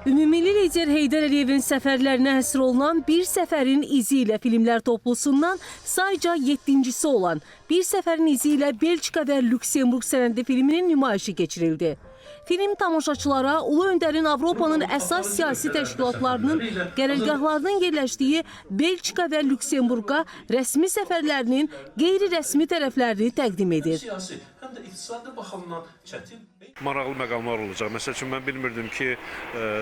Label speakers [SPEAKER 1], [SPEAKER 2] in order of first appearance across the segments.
[SPEAKER 1] Ümumilli lider Heydər Əliyevin səfərlərinə həsr olunan Bir Səfərin İzi ilə filmlər toplusundan sayca 7-cisi olan Bir Səfərin İzi ilə Belçika və Lüksemburq sənədli filminin nümayişi keçirildi. Film tamaşaçılara Ulu Öndərin Avropanın əsas siyasi təşkilatlarının qərargahlarının yerləşdiyi Belçika və Lüksemburqa rəsmi səfərlərinin qeyri-rəsmi tərəflərini təqdim edir.
[SPEAKER 2] Həm də iqtisadi baxımdan çətin.
[SPEAKER 3] Maraqlı məqamlar olacaq. Məsəl üçün, mən bilmirdim ki,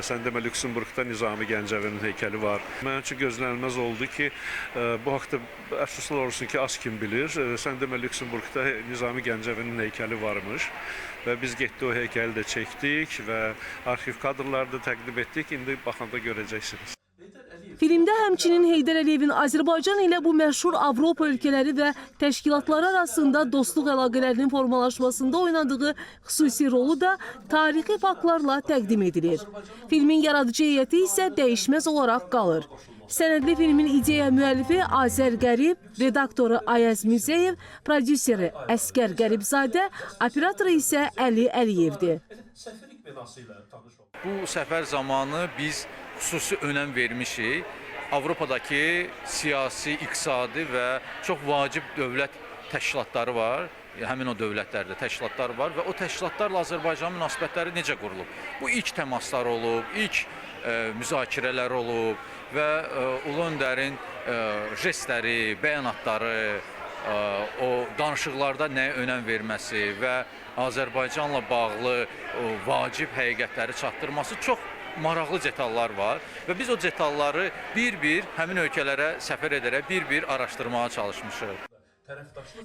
[SPEAKER 3] sən demə Lüksemburqda Nizami Gəncəvinin heykəli var. Mənim üçün gözlənilməz oldu ki, bu haqda əfsuslar olsun ki, az kim bilir. Sən demə Lüksemburqda Nizami Gəncəvinin heykəli varmış və biz getdik o heykəli də çəkdik və arxiv kadrları da təqdim etdik. İndi baxanda görəcəksiniz.
[SPEAKER 1] Filmdə həmçinin Heydər Əliyevin Azərbaycan ilə bu məşhur Avropa ölkələri və təşkilatları arasında dostluq əlaqələrinin formalaşmasında oynadığı xüsusi rolu da tarixi faktlarla təqdim edilir. Filmin yaradıcı heyəti isə dəyişməz olaraq qalır. Sənədli filmin ideya müəllifi Azər Qərib, redaktoru Ayaz Mirzəyev, prodüseri Əskər Qəribzadə, operatoru isə Əli Əliyevdir.
[SPEAKER 4] Bu səfər zamanı biz xüsusi önəm vermişik. Avropadakı siyasi, iqtisadi və çox vacib dövlət təşkilatları var. Həmin o dövlətlərdə təşkilatlar var və o təşkilatlarla Azərbaycanın münasibətləri necə qurulub? Bu ilk təmaslar olub, ilk müzakirələr olub və Ulu Öndərin jestləri, bəyanatları, o danışıqlarda nəyə önəm verməsi və Azərbaycanla bağlı vacib həqiqətləri çatdırması çox maraqlı detallar var və biz o detalları bir-bir həmin ölkələrə səfər edərək bir-bir araşdırmağa çalışmışıq.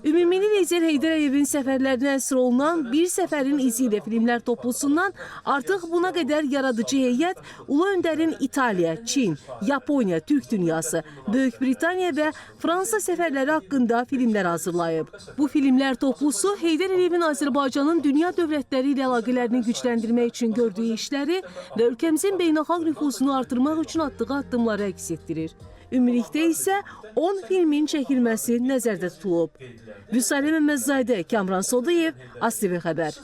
[SPEAKER 1] Ümumilli lider Heydər Əliyevin səfərlərinə həsr olunan Bir Səfərin İzi ilə filmlər toplusundan artıq buna qədər yaradıcı heyət Ulu Öndərin İtaliya, Çin, Yaponiya, Türk dünyası, Böyük Britaniya və Fransa səfərləri haqqında filmlər hazırlayıb. Bu filmlər toplusu Heydər Əliyevin Azərbaycanın dünya dövlətləri ilə əlaqələrini gücləndirmək üçün gördüyü işləri və ölkəmizin beynəlxalq nüfuzunu artırmaq üçün atdığı addımları əks etdirir. Ümumilikdə isə 10 filmin çəkilməsi nəzərdə tutulub. Vüsale Məmmədzadə, Kamran Sodayev, ASTV Xəbər.